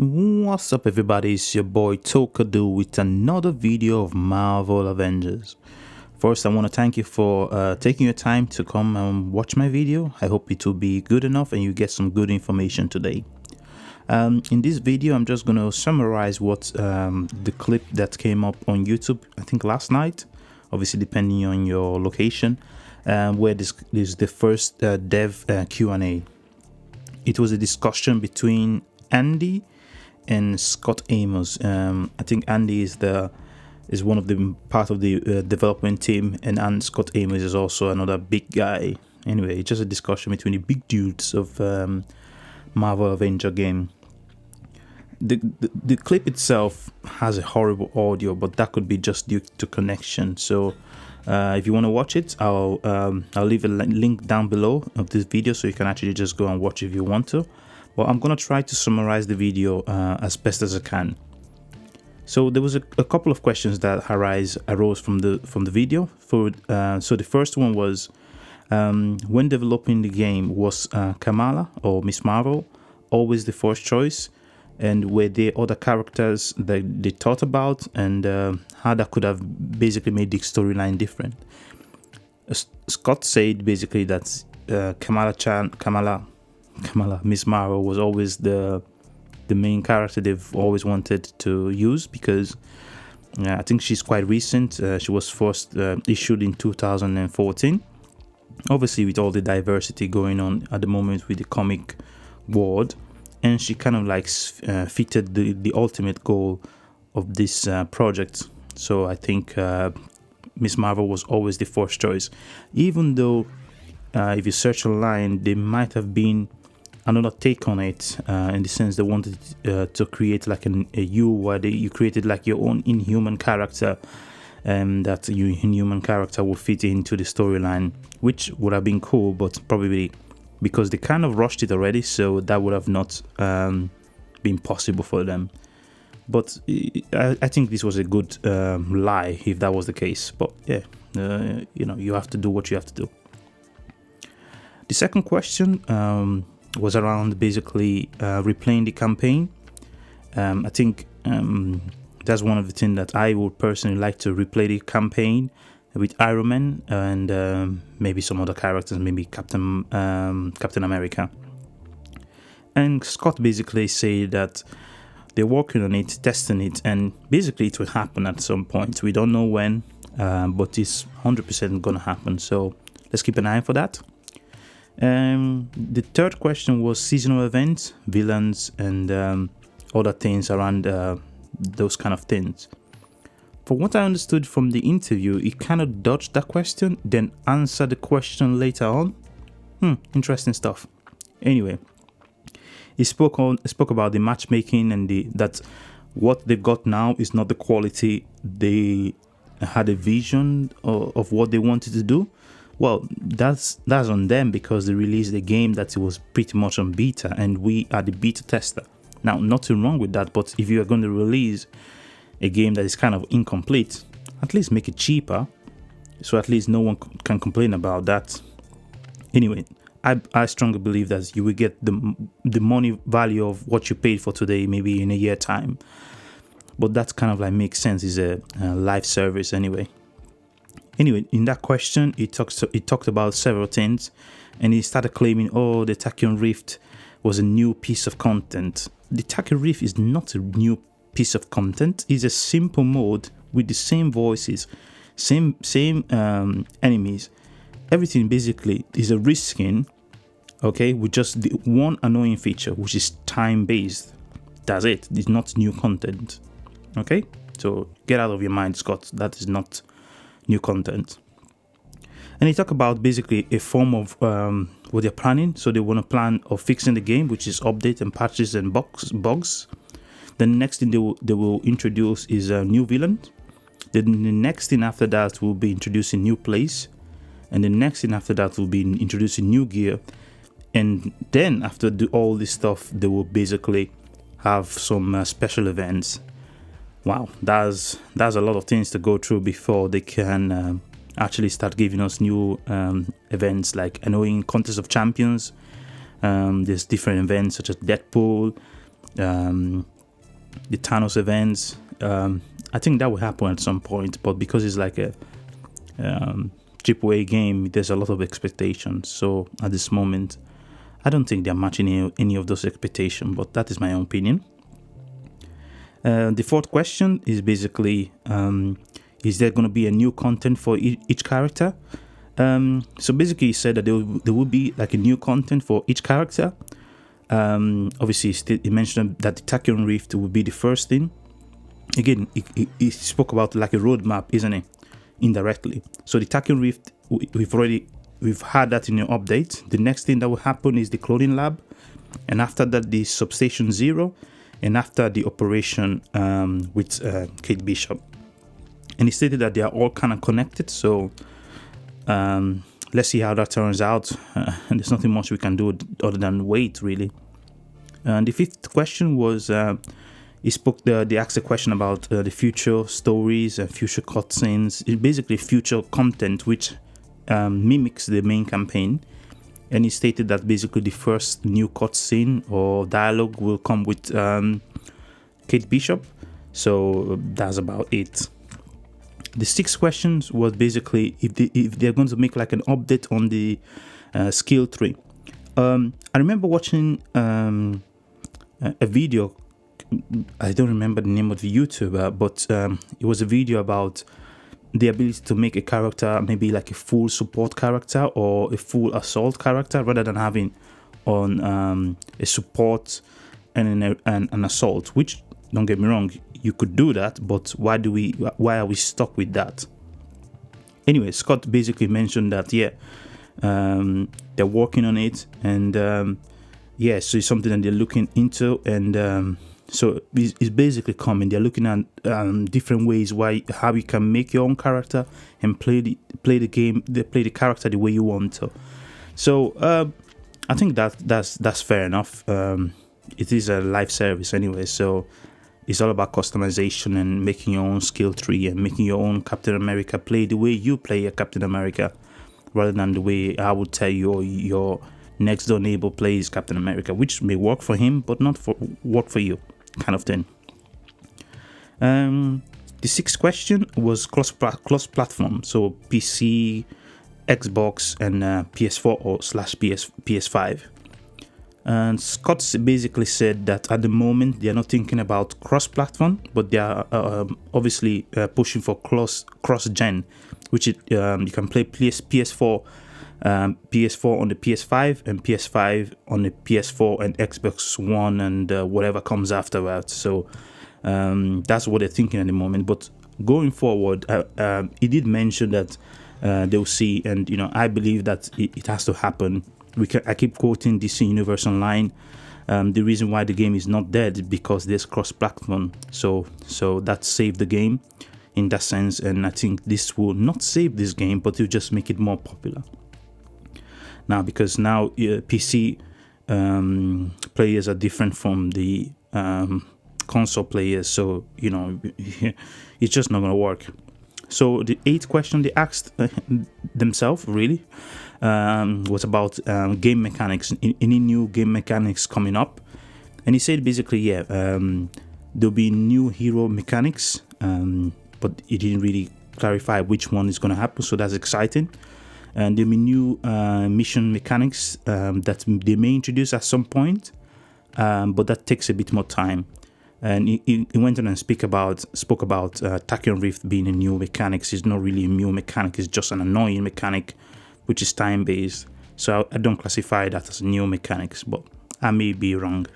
What's up everybody, it's your boy Tokadu with another video of Marvel Avengers. First, I want to thank you for taking your time to come and watch my video. I hope it will be good enough and you get some good information today. In this video, I'm just going to summarize what the clip that came up on YouTube, I think last night, obviously depending on your location, where this is the first dev Q&A. It was a discussion between Andy and Scot Amos. I think Andy is one of the part of the development team, and Scot Amos is also another big guy. Anyway, it's just a discussion between the big dudes of Marvel Avenger game. The clip itself has a horrible audio, but that could be just due to connection. So if you want to watch it, I'll leave a link down below of this video, so you can actually just go and watch if you want to. Well, I'm gonna try to summarize the video as best as I can. So there was a couple of questions that arose from the video. So the first one was, when developing the game, was Kamala or Miss Marvel always the first choice, and were there other characters that they thought about, and how that could have basically made the storyline different? Scott said basically that Kamala, Miss Marvel was always the main character they've always wanted to use, because I think she's quite recent. She was first issued in 2014. Obviously, with all the diversity going on at the moment with the comic world, and she kind of like fitted the ultimate goal of this project. So I think Miss Marvel was always the first choice, even though if you search online, there might have been another take on it, in the sense they wanted to create like a you, where you created like your own inhuman character, and that your inhuman character will fit into the storyline, which would have been cool, but probably because they kind of rushed it already, so that would have not been possible for them. But I think this was a good lie if that was the case. But yeah, you have to do what you have to do. The second question was around basically replaying the campaign. I think that's one of the things that I would personally like to replay the campaign with Iron Man and maybe some other characters, maybe Captain America. And Scott basically said that they're working on it, testing it, and basically it will happen at some point. We don't know when, but it's 100% gonna happen. So let's keep an eye for that. The third question was seasonal events, villains, and other things around those kind of things. From what I understood from the interview, he kind of dodged that question, then answered the question later on. Interesting stuff. Anyway, he spoke about the matchmaking and that what they've got now is not the quality they had a vision of what they wanted to do. Well, that's on them, because they released a game that was pretty much on beta, and we are the beta tester. Now, nothing wrong with that, but if you are going to release a game that is kind of incomplete, at least make it cheaper, so at least no one can complain about that. Anyway, I strongly believe that you will get the money value of what you paid for today, maybe in a year time. But that kind of like makes sense. It's a live service anyway. Anyway, in that question, he talked about several things, and he started claiming, oh, the Tachyon Rift was a new piece of content. The Tachyon Rift is not a new piece of content. It's a simple mode with the same voices, same enemies. Everything basically is a reskin, okay, with just the one annoying feature, which is time-based. That's it. It's not new content, okay? So get out of your mind, Scott. That is not new content. And he talked about basically a form of what they're planning. So they want to plan of fixing the game, which is update and patches and bugs. The next thing they will introduce is a new villain. Then the next thing after that will be introducing new plays, and the next thing after that will be introducing new gear. And then after all this stuff, they will basically have some special events. Wow, that's a lot of things to go through before they can actually start giving us new events, like annoying Contest of Champions. There's different events such as Deadpool, the Thanos events. I think that will happen at some point, but because it's like a AAA game, there's a lot of expectations. So at this moment, I don't think they're matching any of those expectations, but that is my own opinion. The fourth question is basically, is there going to be a new content for each character? So basically, he said that there will be like a new content for each character. Obviously, he mentioned that the Tachyon Rift will be the first thing. Again, he spoke about like a roadmap, isn't it? Indirectly. So the Tachyon Rift, we've had that in your update. The next thing that will happen is the clothing lab, and after that, the Substation Zero, and after the operation with Kate Bishop. And he stated that they are all kind of connected. So let's see how that turns out. And there's nothing much we can do other than wait, really. And the fifth question was, they asked a question about the future stories and future cutscenes. It's basically future content which mimics the main campaign. And he stated that basically the first new cutscene or dialogue will come with Kate Bishop. So that's about it. The sixth question was basically if they're going to make like an update on the skill tree. I remember watching a video. I don't remember the name of the YouTuber, but it was a video about the ability to make a character maybe like a full support character or a full assault character, rather than having on a support and an assault. Which, don't get me wrong, you could do that, but why are we stuck with that? Anyway, Scott basically mentioned that they're working on it, and so it's something that they're looking into, and so it's basically coming. They're looking at different ways how you can make your own character and play the game, play the character the way you want to. So I think that's fair enough. It is a live service anyway, so it's all about customization and making your own skill tree and making your own Captain America play the way you play a Captain America, rather than the way I would tell you or your next door neighbor plays Captain America, which may work for him but not work for you, kind of thing. The sixth question was cross-platform, so PC, Xbox, and PS4 or /PS5. And Scott basically said that at the moment they are not thinking about cross-platform, but they are obviously pushing for cross-gen, which you can play PS4 on the PS5 and PS5 on the PS4 and Xbox One and whatever comes afterwards. So that's what they're thinking at the moment. But going forward, he did mention that they'll see, and I believe that it has to happen. I keep quoting DC Universe Online. The reason why the game is not dead is because there's cross-platform. So that saved the game in that sense, and I think this will not save this game, but it will just make it more popular. Now, because now PC players are different from the console players, so it's just not going to work. So the eighth question they asked themselves really was about game mechanics. Any new game mechanics coming up? And he said basically, there'll be new hero mechanics, but he didn't really clarify which one is going to happen. So that's exciting. And there'll be new mission mechanics that they may introduce at some point, but that takes a bit more time. And he went on and spoke about Tachyon Rift being a new mechanics. It's not really a new mechanic, it's just an annoying mechanic, which is time-based. So I don't classify that as new mechanics, but I may be wrong.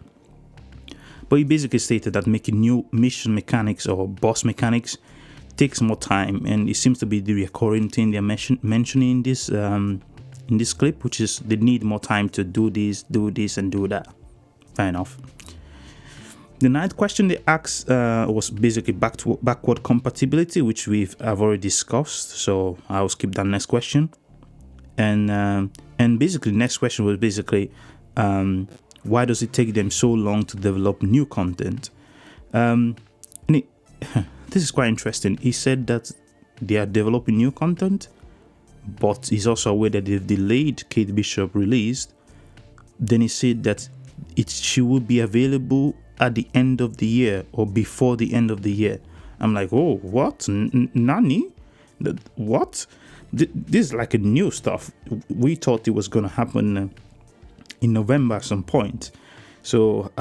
But he basically stated that making new mission mechanics or boss mechanics takes more time, and it seems to be the recurring thing they're mentioning in this clip, which is they need more time to do this, and do that. Fair enough. The ninth question they asked was basically backward compatibility, which I've already discussed, so I'll skip that next question. And basically the next question was basically why does it take them so long to develop new content? This is quite interesting. He said that they are developing new content, but he's also aware that they've delayed Kate Bishop release. Then he said that she will be available at the end of the year or before the end of the year. I'm like, oh, what? Nani? What? This is like a new stuff. We thought it was going to happen in November at some point. So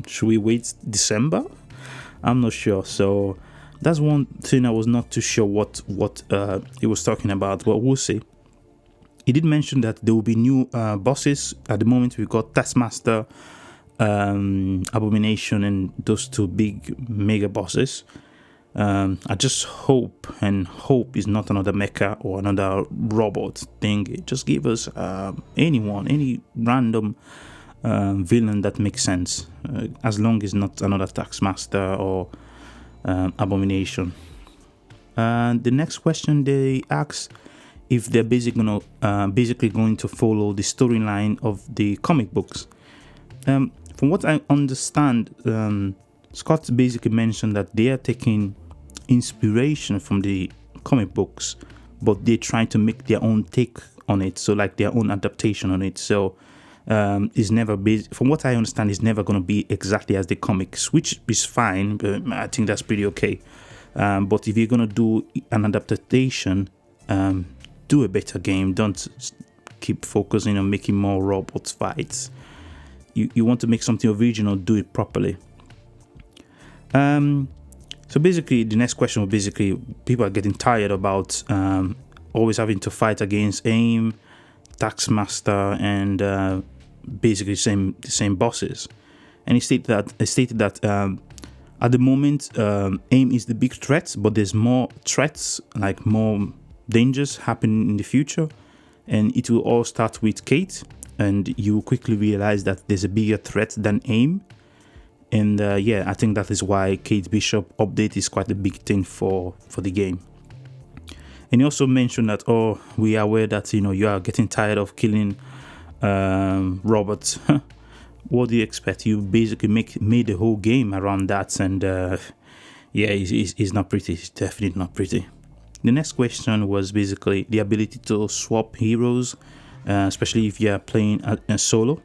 should we wait December? I'm not sure. So that's one thing I was not too sure what he was talking about, but we'll see. He did mention that there will be new bosses. At the moment, we've got Taskmaster, Abomination, and those two big mega bosses. I just hope is not another mecha or another robot thing. Just give us any random villain that makes sense, as long as not another Taskmaster or Abomination. The next question they ask if they're basically going to follow the storyline of the comic books. From what I understand, Scott basically mentioned that they are taking inspiration from the comic books, but they're trying to make their own take on it, so like their own adaptation on it. So is never from what I understand, is never going to be exactly as the comics, which is fine. But I think that's pretty okay. But if you're going to do an adaptation, do a better game. Don't keep focusing on making more robots fights. You want to make something original, do it properly. So basically, the next question was basically people are getting tired about always having to fight against AIM, Taskmaster, and basically the same bosses. And he stated that at the moment, AIM is the big threat, but there's more threats, like more dangers happening in the future, and it will all start with Kate, and you will quickly realize that there's a bigger threat than AIM. And I think that is why Kate Bishop update is quite a big thing for the game. And he also mentioned that, we are aware that you are getting tired of killing robots. What do you expect? You basically made the whole game around that, and it's not pretty. It's definitely not pretty. The next question was basically the ability to swap heroes, especially if you are playing a solo.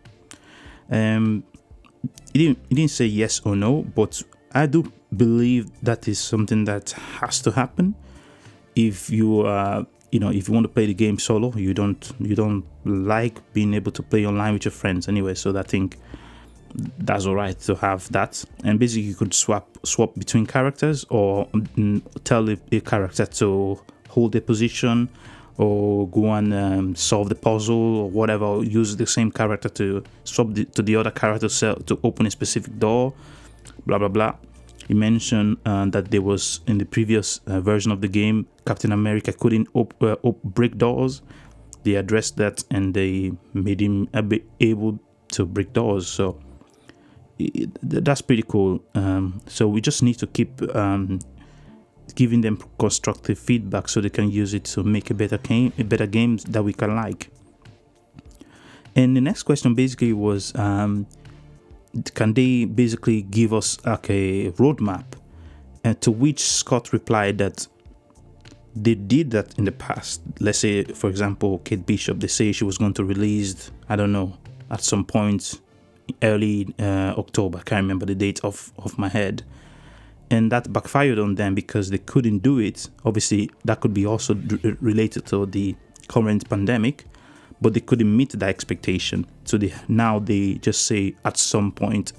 He didn't say yes or no, but I do believe that is something that has to happen. If you if you want to play the game solo, you don't like being able to play online with your friends anyway. So I think that's alright to have that. And basically, you could swap between characters, or tell a character to hold a position, or go and solve the puzzle or whatever, or use the same character to swap to the other character to open a specific door, blah blah blah. He mentioned that there was, in the previous version of the game, Captain America couldn't break doors. They addressed that and they made him able to break doors. So that's pretty cool. So we just need to keep giving them constructive feedback so they can use it to make a better game that we can like. And the next question basically was, can they basically give us like a roadmap? And to which Scott replied that they did that in the past. Let's say, for example, Kate Bishop, they say she was going to release, I don't know, at some point early October. I can't remember the date off my head. And that backfired on them because they couldn't do it. Obviously, that could be also related to the current pandemic, but they couldn't meet that expectation. So now they just say at some point,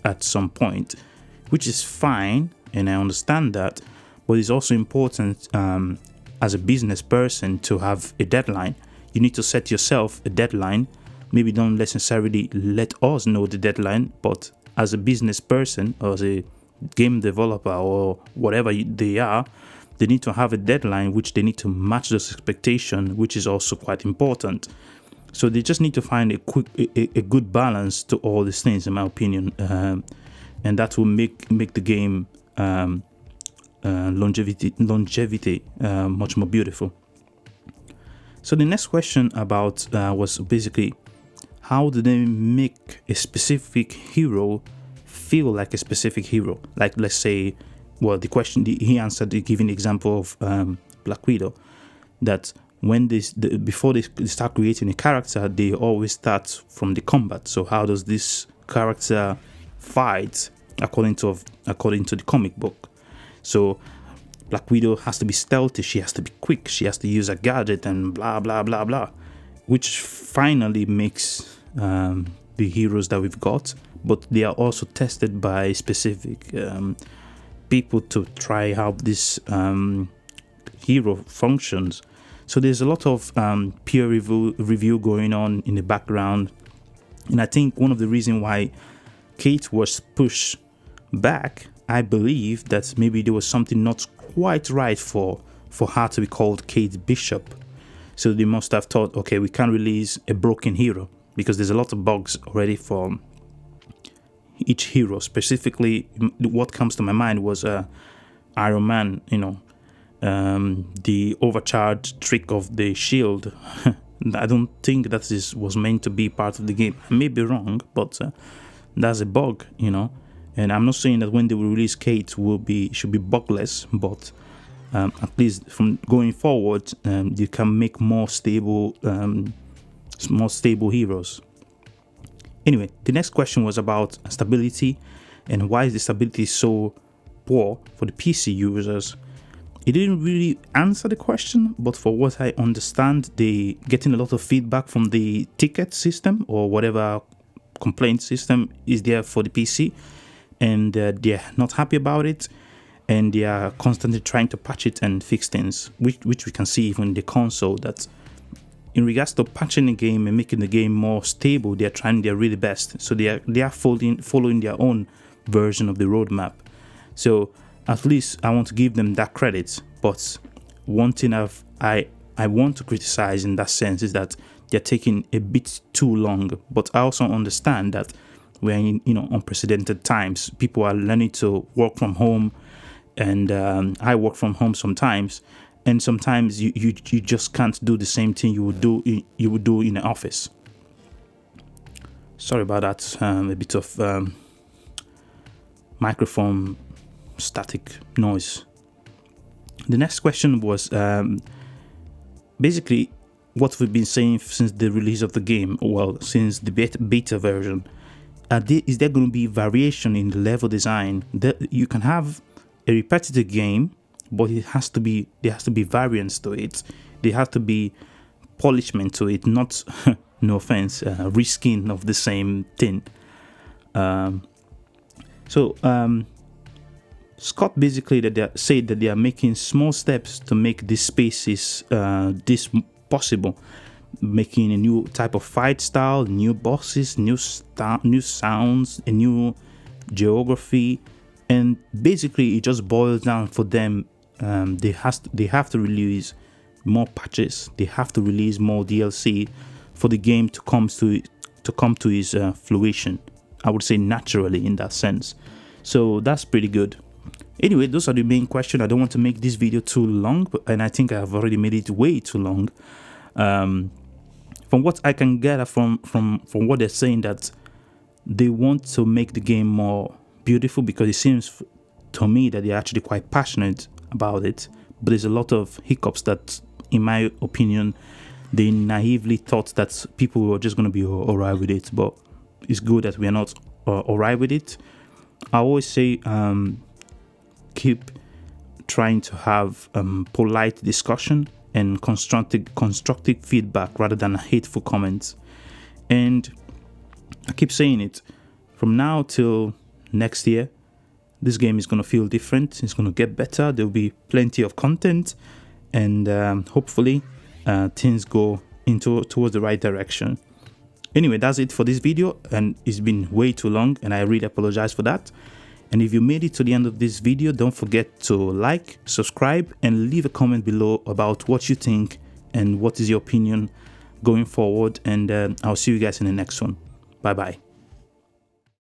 which is fine, and I understand that. But it's also important as a business person to have a deadline. You need to set yourself a deadline. Maybe don't necessarily let us know the deadline, but as a business person or as a game developer or whatever they are, they need to have a deadline which they need to match those expectations, which is also quite important. So they just need to find a good balance to all these things, in my opinion, and that will make the game longevity much more beautiful. So the next question about was basically, how do they make a specific hero feel like a specific hero? Like, let's say, well, the question he answered, giving the example of Black Widow, that when before they start creating a character, they always start from the combat. So how does this character fight according to the comic book. So Black Widow has to be stealthy, she has to be quick, she has to use a gadget and blah blah blah blah, which finally makes the heroes that we've got. But they are also tested by specific people to try how this hero functions. So there's a lot of peer review going on in the background, and I think one of the reasons why Kate was pushed back, I believe that maybe there was something not quite right for her to be called Kate Bishop. So they must have thought, okay, we can't release a broken hero, because there's a lot of bugs already for each hero. Specifically, what comes to my mind was Iron Man, the overcharged trick of the shield. I don't think that this was meant to be part of the game. I may be wrong, but that's a bug, And I'm not saying that when they will release Kate should be bugless, but at least from going forward, you can make more stable heroes. Anyway, the next question was about stability and why is the stability so poor for the PC users. It didn't really answer the question, but for what I understand, they getting a lot of feedback from the ticket system or whatever complaint system is there for the PC, and they're not happy about it, and they are constantly trying to patch it and fix things, which we can see even in the console, that in regards to patching the game and making the game more stable, they're trying their really best. So they are following their own version of the roadmap. So at least I want to give them that credit. But one thing I want to criticize in that sense is that they're taking a bit too long. But I also understand that we're in unprecedented times. People are learning to work from home, and I work from home sometimes. And sometimes you just can't do the same thing you would do in an office. Sorry about that. A bit of microphone static noise. The next question was basically what we've been saying since the release of the game. Well, since the beta version. Is there going to be variation in the level design? You can have a repetitive game, but there has to be variance to it. There has to be polishment to it, not, no offense, reskin of the same thing. Scott basically said that they are making small steps to make these spaces this possible, making a new type of fight style, new bosses, new sounds, a new geography, and basically it just boils down for them. They have to release more patches. They have to release more DLC for the game to come to its fruition. I would say naturally in that sense. So that's pretty good. Anyway, those are the main questions. I don't want to make this video too long, and I think I have already made it way too long. From what I can gather from what they're saying, that they want to make the game more beautiful, because it seems to me that they're actually quite passionate about it. But there's a lot of hiccups that, in my opinion, they naively thought that people were just going to be alright with it. But it's good that we are not alright with it. I always say keep trying to have polite discussion and constructive feedback rather than hateful comments. And I keep saying it, from now till next year, this game is going to feel different. It's going to get better. There will be plenty of content, and hopefully things go towards the right direction. Anyway, that's it for this video, and it's been way too long, and I really apologize for that. And if you made it to the end of this video, don't forget to like, subscribe, and leave a comment below about what you think and what is your opinion going forward. And I'll see you guys in the next one. Bye bye.